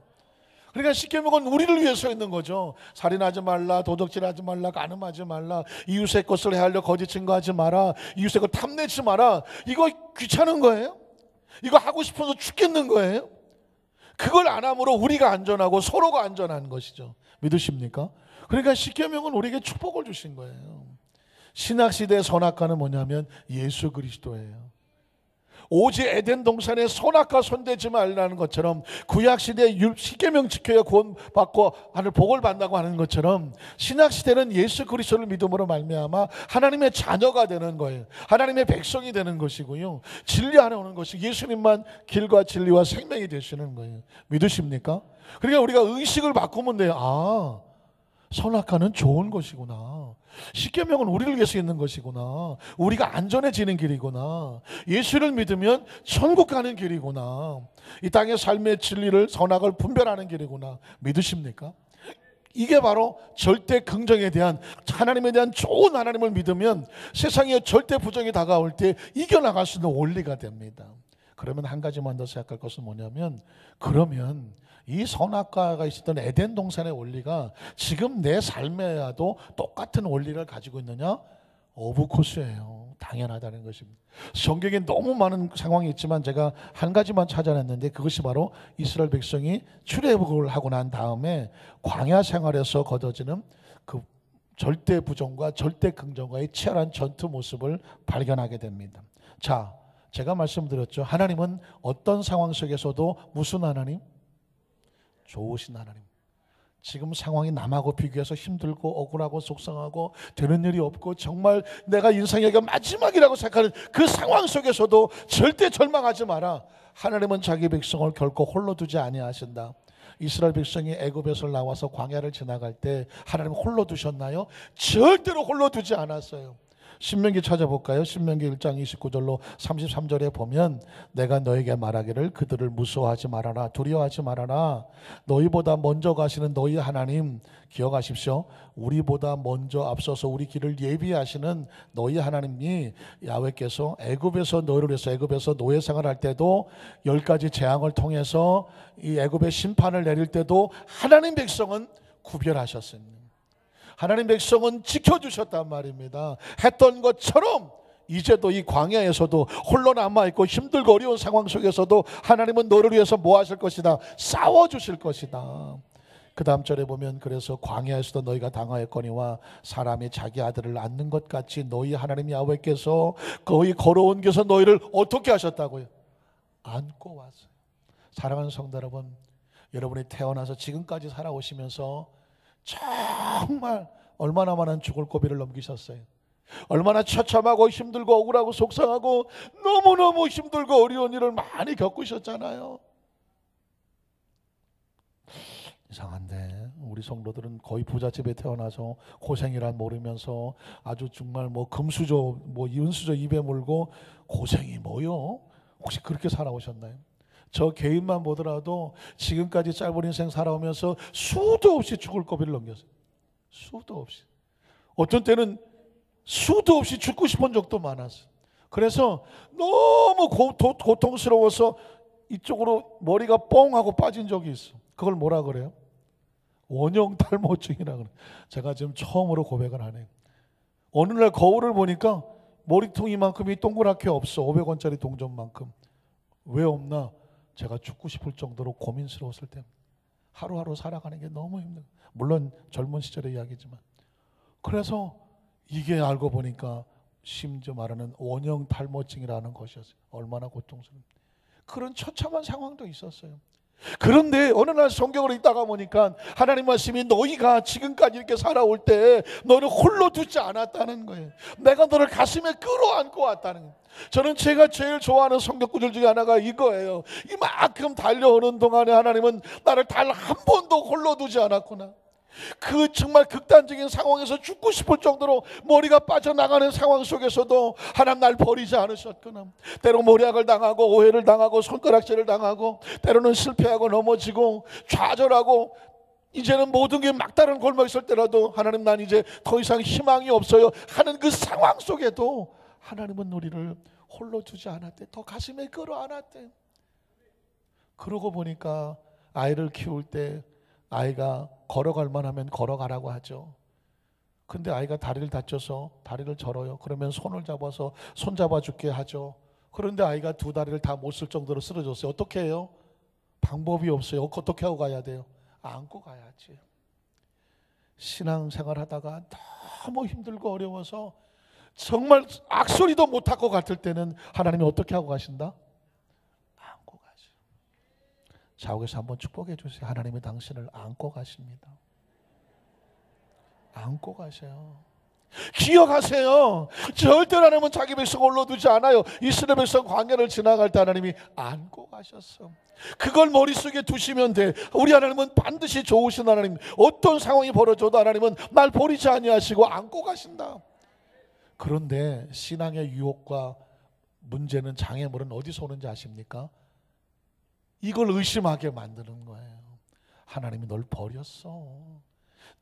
그러니까 십계명은 우리를 위해서 있는 거죠. 살인하지 말라, 도둑질하지 말라, 간음하지 말라, 이웃의 것을 헤아려 거짓 증거하지 마라, 이웃의 것 탐내지 마라. 이거 귀찮은 거예요? 이거 하고 싶어서 죽겠는 거예요? 그걸 안 함으로 우리가 안전하고 서로가 안전한 것이죠. 믿으십니까? 그러니까 십계명은 우리에게 축복을 주신 거예요. 신약시대의 선악과는 뭐냐면 예수 그리스도예요. 오직 에덴 동산에 선악과 손대지 말라는 것처럼, 구약시대에 십계명 지켜야 구원받고 하늘 복을 받는다고 하는 것처럼, 신약시대는 예수 그리스도를 믿음으로 말미암아 하나님의 자녀가 되는 거예요. 하나님의 백성이 되는 것이고요, 진리 안에 오는 것이, 예수님만 길과 진리와 생명이 되시는 거예요. 믿으십니까? 그러니까 우리가 의식을 바꾸면 돼요. 선악과는 좋은 것이구나. 십계명은 우리를 위해서 있는 것이구나. 우리가 안전해지는 길이구나. 예수를 믿으면 천국 가는 길이구나. 이 땅의 삶의 진리를, 선악을 분별하는 길이구나. 믿으십니까? 이게 바로 절대 긍정에 대한, 하나님에 대한 좋은 하나님을 믿으면 세상에 절대 부정이 다가올 때 이겨나갈 수 있는 원리가 됩니다. 그러면 한 가지만 더 생각할 것은 뭐냐면, 그러면 이 선악과가 있었던 에덴 동산의 원리가 지금 내 삶에도 똑같은 원리를 가지고 있느냐? 오브코스예요. 당연하다는 것입니다. 성경에 너무 많은 상황이 있지만 제가 한 가지만 찾아냈는데, 그것이 바로 이스라엘 백성이 출애굽을 하고 난 다음에 광야 생활에서 거둬지는 그 절대 부정과 절대 긍정과의 치열한 전투 모습을 발견하게 됩니다. 자, 제가 말씀드렸죠. 하나님은 어떤 상황 속에서도 무슨 하나님? 좋으신 하나님. 지금 상황이 남하고 비교해서 힘들고 억울하고 속상하고 되는 일이 없고 정말 내가 인생의 마지막이라고 생각하는 그 상황 속에서도 절대 절망하지 마라. 하나님은 자기 백성을 결코 홀로 두지 아니하신다. 이스라엘 백성이 애굽에서 나와서 광야를 지나갈 때 하나님 홀로 두셨나요? 절대로 홀로 두지 않았어요. 신명기 찾아볼까요? 신명기 1장 29절로 33절에 보면 내가 너에게 말하기를 그들을 무서워하지 말아라, 두려워하지 말아라. 너희보다 먼저 가시는 너희 하나님 기억하십시오. 우리보다 먼저 앞서서 우리 길을 예비하시는 너희 하나님이 야훼께서 애굽에서 너희를 위해서 애굽에서 노예 생활할 때도 10가지 재앙을 통해서 이 애굽의 심판을 내릴 때도 하나님 백성은 구별하셨습니다. 하나님 백성은 지켜주셨단 말입니다. 했던 것처럼 이제도 이 광야에서도 홀로 남아있고 힘들고 어려운 상황 속에서도 하나님은 너를 위해서 뭐 하실 것이다? 싸워주실 것이다. 그 다음 절에 보면 그래서 광야에서도 너희가 당하였거니와 사람이 자기 아들을 낳는 것 같이 너희 하나님 야훼께서 거의 걸어온 길에서 너희를 어떻게 하셨다고요? 안고 왔어요. 사랑하는 성도 여러분, 여러분이 태어나서 지금까지 살아오시면서 정말 얼마나 많은 죽을 고비를 넘기셨어요. 얼마나 처참하고 힘들고 억울하고 속상하고 너무너무 힘들고 어려운 일을 많이 겪으셨잖아요. 이상한데 우리 성도들은 거의 부잣집에 태어나서 고생이란 모르면서 아주 정말 뭐 금수저 뭐 은수저 입에 물고 고생이 뭐요? 혹시 그렇게 살아오셨나요? 저 개인만 보더라도 지금까지 짧은 인생 살아오면서 수도 없이 죽을 고비를 넘겼어요. 수도 없이. 어떤 때는 수도 없이 죽고 싶은 적도 많았어요. 그래서 너무 고통스러워서 이쪽으로 머리가 뻥 하고 빠진 적이 있어. 그걸 뭐라 그래요? 원형 탈모증이라고 그래요. 제가 지금 처음으로 고백을 하네요. 어느 날 거울을 보니까 머리통 이만큼이 동그랗게 없어. 500원짜리 동전만큼. 왜 없나? 제가 죽고 싶을 정도로 고민스러웠을 때 하루하루 살아가는 게 너무 힘들어요. 물론 젊은 시절의 이야기지만. 그래서 이게 알고 보니까 심지어 말하는 원형 탈모증이라는 것이었어요. 얼마나 고통스럽습니까? 그런 처참한 상황도 있었어요. 그런데 어느 날 성경을 읽다가 보니까 하나님 말씀이 너희가 지금까지 이렇게 살아올 때 너를 홀로 두지 않았다는 거예요. 내가 너를 가슴에 끌어안고 왔다는 거예요. 저는 제가 제일 좋아하는 성경 구절 중에 하나가 이거예요. 이만큼 달려오는 동안에 하나님은 나를 단 한 번도 홀로 두지 않았구나. 그 정말 극단적인 상황에서 죽고 싶을 정도로 머리가 빠져나가는 상황 속에서도 하나님 날 버리지 않으셨구나. 때로 모략을 당하고 오해를 당하고 손가락질을 당하고 때로는 실패하고 넘어지고 좌절하고 이제는 모든 게 막다른 골목 있을 때라도 하나님 난 이제 더 이상 희망이 없어요 하는 그 상황 속에도 하나님은 우리를 홀로 두지 않았대. 더 가슴에 끌어안았대. 그러고 보니까 아이를 키울 때 아이가 걸어갈 만하면 걸어가라고 하죠. 근데 아이가 다리를 다쳐서 다리를 절어요. 그러면 손을 잡아서 손 잡아줄게 하죠. 그런데 아이가 두 다리를 다 못 쓸 정도로 쓰러졌어요. 어떻게 해요? 방법이 없어요. 어떻게 하고 가야 돼요? 안고 가야지. 신앙생활 하다가 너무 힘들고 어려워서 정말 악소리도 못할 것 같을 때는 하나님이 어떻게 하고 가신다? 안고 가죠. 좌우에서 한번 축복해 주세요. 하나님이 당신을 안고 가십니다. 안고 가세요. 기억하세요. 절대로 하나님은 자기 백성을 올려두지 않아요. 이스라엘 백성 광야를 지나갈 때 하나님이 안고 가셨어. 그걸 머릿속에 두시면 돼. 우리 하나님은 반드시 좋으신 하나님. 어떤 상황이 벌어져도 하나님은 날 버리지 아니하시고 안고 가신다. 그런데 신앙의 유혹과 문제는 장애물은 어디서 오는지 아십니까? 이걸 의심하게 만드는 거예요. 하나님이 널 버렸어.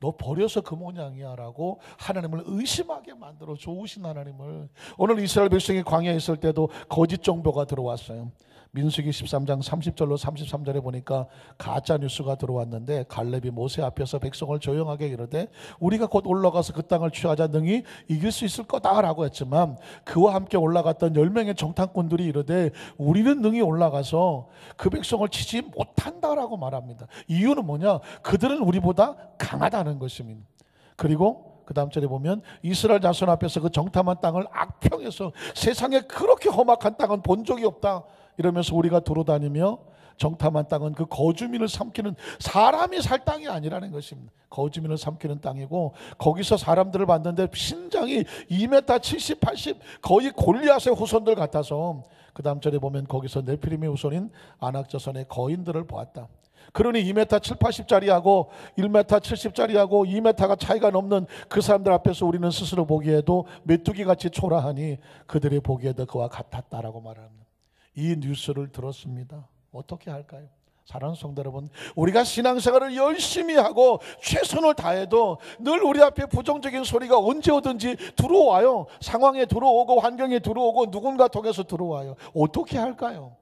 너 버려서 그 모양이야 라고 하나님을 의심하게 만들어. 좋으신 하나님을. 오늘 이스라엘 백성이 광야에 있을 때도 거짓 정보가 들어왔어요. 민수기 13장 30절로 33절에 보니까 가짜 뉴스가 들어왔는데 갈렙이 모세 앞에서 백성을 조용하게 이르되 우리가 곧 올라가서 그 땅을 취하자 능히 이길 수 있을 거다라고 했지만 그와 함께 올라갔던 10명의 정탐꾼들이 이르되 우리는 능히 올라가서 그 백성을 치지 못한다라고 말합니다. 이유는 뭐냐? 그들은 우리보다 강하다는 것입니다. 그리고 그 다음 절에 보면 이스라엘 자손 앞에서 그 정탐한 땅을 악평해서 세상에 그렇게 험악한 땅은 본 적이 없다 이러면서 우리가 돌아다니며 정탐한 땅은 그 거주민을 삼키는 사람이 살 땅이 아니라는 것입니다. 거주민을 삼키는 땅이고 거기서 사람들을 봤는데 신장이 2m 70, 80 거의 골리앗의 후손들 같아서 그 다음 절에 보면 거기서 네피림의 후손인 아낙 자손의 거인들을 보았다. 그러니 2m 7, 80짜리하고 1m 70짜리하고 2m가 차이가 넘는 그 사람들 앞에서 우리는 스스로 보기에도 메뚜기같이 초라하니 그들이 보기에도 그와 같았다라고 말합니다. 이 뉴스를 들었습니다. 어떻게 할까요? 사랑하는 성도 여러분, 우리가 신앙생활을 열심히 하고 최선을 다해도 늘 우리 앞에 부정적인 소리가 언제 오든지 들어와요. 상황에 들어오고 환경에 들어오고 누군가 통해서 들어와요. 어떻게 할까요?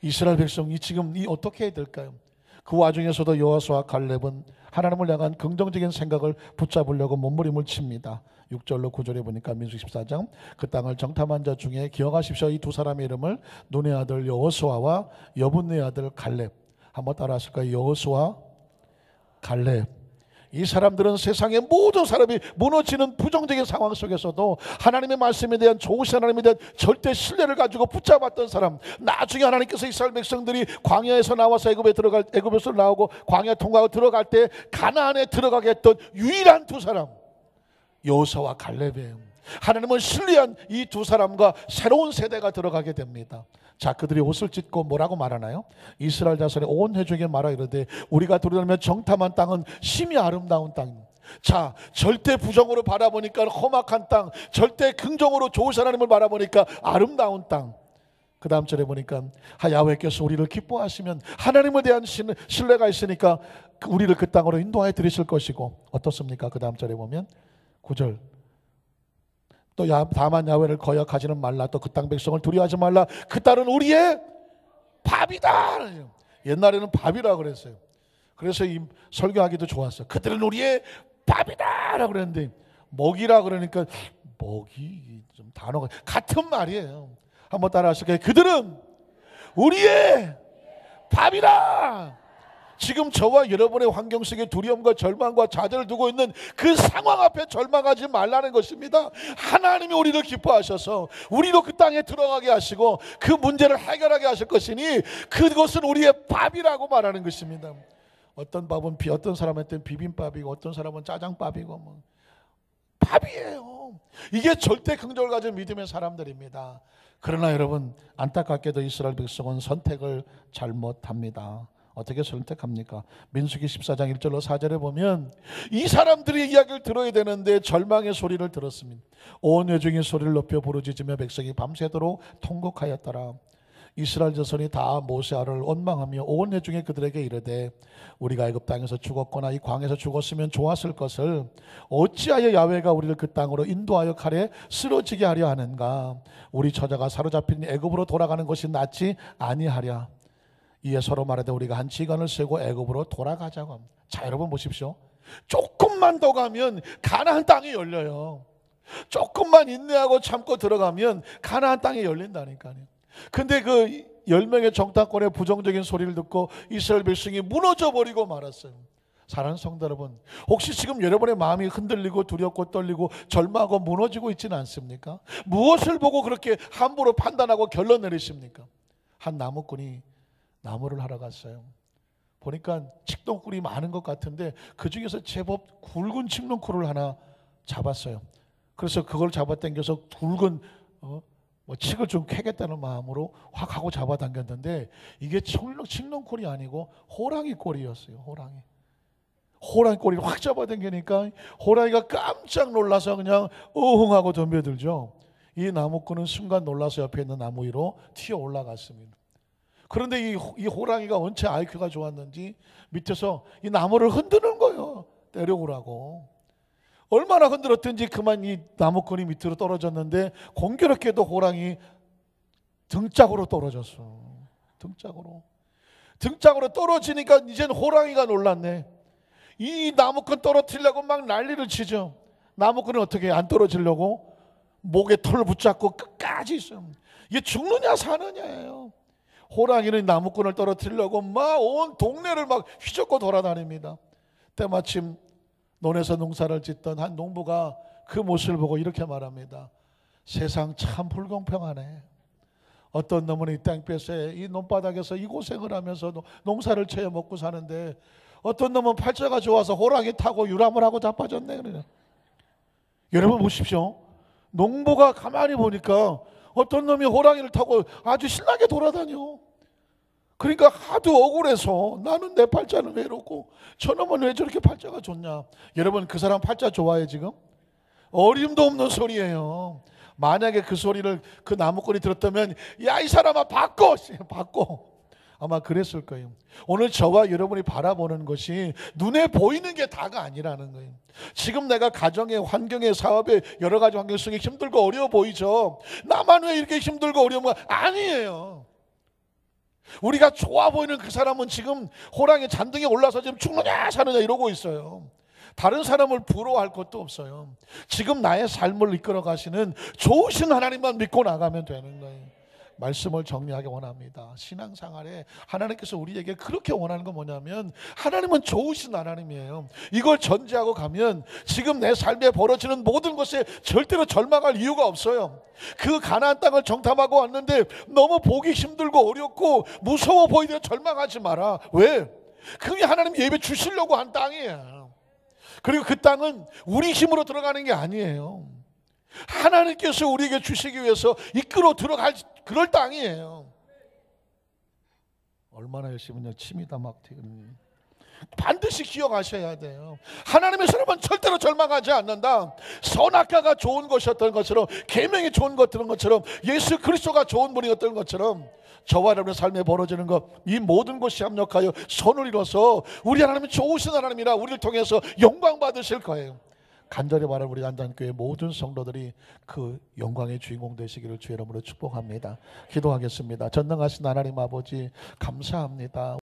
이스라엘 백성이 지금 어떻게 해야 될까요? 그 와중에서도 여호수아와 갈렙은 하나님을 향한 긍정적인 생각을 붙잡으려고 몸부림을 칩니다. 6절로 9절에 보니까 민수기 14장 그 땅을 정탐한 자 중에 기억하십시오. 이 두 사람의 이름을 눈의 아들 여호수아와 여분의 아들 갈렙. 한번 따라 하실까요? 여호수아, 갈렙. 이 사람들은 세상의 모든 사람이 무너지는 부정적인 상황 속에서도 하나님의 말씀에 대한, 좋으신 하나님에 대한 절대 신뢰를 가지고 붙잡았던 사람. 나중에 하나님께서 이스라엘 백성들이 광야에서 나와서 애굽에서 나오고 광야 통과하고 들어갈 때 가나안에 들어가게 했던 유일한 두 사람, 여호수아와 갈렙이에요. 하나님을 신뢰한 이 두 사람과 새로운 세대가 들어가게 됩니다. 자, 그들이 옷을 찢고 뭐라고 말하나요? 이스라엘 자손의 온 회중에게 말하 이르되 우리가 들어가면 정탐한 땅은 심히 아름다운 땅. 자, 절대 부정으로 바라보니까 험악한 땅, 절대 긍정으로 좋으신 하나님을 바라보니까 아름다운 땅. 그 다음 절에 보니까 야훼께서 우리를 기뻐하시면 하나님에 대한 신뢰가 있으니까 우리를 그 땅으로 인도하여 드리실 것이고, 어떻습니까? 그 다음 절에 보면 9절 또 다만 야훼를 거역하지는 말라. 또 그 땅 백성을 두려워하지 말라. 그 딸은 우리의 밥이다. 옛날에는 밥이라고 그랬어요. 그래서 이 설교하기도 좋았어요. 그들은 우리의 밥이다 라고 그랬는데 먹이라 그러니까 먹이 좀 단어가 같은 말이에요. 한번 따라 하실까요? 그들은 우리의 밥이다. 지금 저와 여러분의 환경 속에 두려움과 절망과 좌절을 두고 있는 그 상황 앞에 절망하지 말라는 것입니다. 하나님이 우리를 기뻐하셔서 우리도 그 땅에 들어가게 하시고 그 문제를 해결하게 하실 것이니 그것은 우리의 밥이라고 말하는 것입니다. 어떤 밥은 어떤 사람한테는 비빔밥이고 어떤 사람은 짜장밥이고 뭐 밥이에요. 이게 절대 긍정을 가진 믿음의 사람들입니다. 그러나 여러분, 안타깝게도 이스라엘 백성은 선택을 잘못합니다. 어떻게 선택합니까? 민수기 14장 1절로 4절에 보면 이 사람들의 이야기를 들어야 되는데 절망의 소리를 들었습니다. 온 회중이 소리를 높여 부르짖으며 백성이 밤새도록 통곡하였더라. 이스라엘 자손이 다 모세아를 원망하며 온 회중이 그들에게 이르되 우리가 애굽 땅에서 죽었거나 이 광에서 죽었으면 좋았을 것을 어찌하여 야훼가 우리를 그 땅으로 인도하여 칼에 쓰러지게 하려 하는가? 우리 처자가 사로잡힌 애굽으로 돌아가는 것이 낫지 아니하랴. 이에 서로 말하되 우리가 한 지간을 세고 애굽으로 돌아가자고 합니다. 자, 여러분 보십시오. 조금만 더 가면 가나안 땅이 열려요. 조금만 인내하고 참고 들어가면 가나안 땅이 열린다니까요. 근데 그 10명의 정탐꾼의 부정적인 소리를 듣고 이스라엘 백성이 무너져 버리고 말았어요. 사랑하는 성도 여러분, 혹시 지금 여러분의 마음이 흔들리고 두렵고 떨리고 절망하고 무너지고 있지는 않습니까? 무엇을 보고 그렇게 함부로 판단하고 결론 내리십니까? 한 나무꾼이 나무를 하러 갔어요. 보니까 칡동꿀이 많은 것 같은데 그 중에서 제법 굵은 칡동꿀을 하나 잡았어요. 그래서 그걸 잡아당겨서 굵은 칡을 좀 캐겠다는 마음으로 확 하고 잡아당겼는데 이게 칡동꿀이 아니고 호랑이 꼴이었어요. 호랑이 꼬리를 확 잡아당기니까 호랑이가 깜짝 놀라서 그냥 어흥하고 덤벼들죠. 이 나무꾼은 순간 놀라서 옆에 있는 나무 위로 튀어 올라갔습니다. 그런데 이 호랑이가 원체 IQ가 좋았는지 밑에서 이 나무를 흔드는 거예요. 때려오라고. 얼마나 흔들었든지 그만 이 나무꾼이 밑으로 떨어졌는데 공교롭게도 호랑이 등짝으로 떨어졌어. 등짝으로 떨어지니까 이제는 호랑이가 놀랐네. 이 나무꾼 떨어뜨리려고 막 난리를 치죠. 나무꾼은 어떻게 안 떨어지려고 목에 털을 붙잡고 끝까지 있어요. 이게 죽느냐 사느냐예요. 호랑이는 나무꾼을 떨어뜨리려고 막 온 동네를 막 휘젓고 돌아다닙니다. 때마침 논에서 농사를 짓던 한 농부가 그 모습을 보고 이렇게 말합니다. 세상 참 불공평하네. 어떤 놈은 이 땅볕에 이 논바닥에서 이 고생을 하면서 농사를 채워 먹고 사는데 어떤 놈은 팔자가 좋아서 호랑이 타고 유람을 하고 자빠졌네. 그래요. 여러분 보십시오. 농부가 가만히 보니까 어떤 놈이 호랑이를 타고 아주 신나게 돌아다녀. 그러니까 하도 억울해서 나는 내 팔자는 왜 이렇고 저놈은 왜 저렇게 팔자가 좋냐. 여러분 그 사람 팔자 좋아해 지금? 어림도 없는 소리예요. 만약에 그 소리를 그 나무꾼이 들었다면 야 이 사람아 바꿔 아마 그랬을 거예요. 오늘 저와 여러분이 바라보는 것이 눈에 보이는 게 다가 아니라는 거예요. 지금 내가 가정에 환경에 사업에 여러 가지 환경 속에 힘들고 어려워 보이죠. 나만 왜 이렇게 힘들고 어려운 거 아니에요. 우리가 좋아 보이는 그 사람은 지금 호랑이 잔등에 올라서 지금 죽느냐 사느냐 이러고 있어요. 다른 사람을 부러워할 것도 없어요. 지금 나의 삶을 이끌어 가시는 좋으신 하나님만 믿고 나가면 되는 거예요. 말씀을 정리하기 원합니다. 신앙생활에 하나님께서 우리에게 그렇게 원하는 건 뭐냐면 하나님은 좋으신 하나님이에요. 이걸 전제하고 가면 지금 내 삶에 벌어지는 모든 것에 절대로 절망할 이유가 없어요. 그 가나안 땅을 정탐하고 왔는데 너무 보기 힘들고 어렵고 무서워 보이는데 절망하지 마라. 왜? 그게 하나님 예배 주시려고 한 땅이에요. 그리고 그 땅은 우리 힘으로 들어가는 게 아니에요. 하나님께서 우리에게 주시기 위해서 이끌어 들어갈 그럴 땅이에요. 얼마나 열심히 침이 다 막 튀는. 반드시 기억하셔야 돼요. 하나님의 사람은 절대로 절망하지 않는다. 선악과가 좋은 것이었던 것처럼 계명이 좋은 것처럼 예수 그리스도가 좋은 분이었던 것처럼 저와 여러분의 삶에 벌어지는 것, 이 모든 것이 합력하여 선을 이뤄서 우리 하나님은 좋으신 하나님이라 우리를 통해서 영광 받으실 거예요. 간절히 말하는 우리 안장교회 모든 성도들이 그 영광의 주인공 되시기를 주의 이름으로 축복합니다. 기도하겠습니다. 전능하신 하나님 아버지 감사합니다.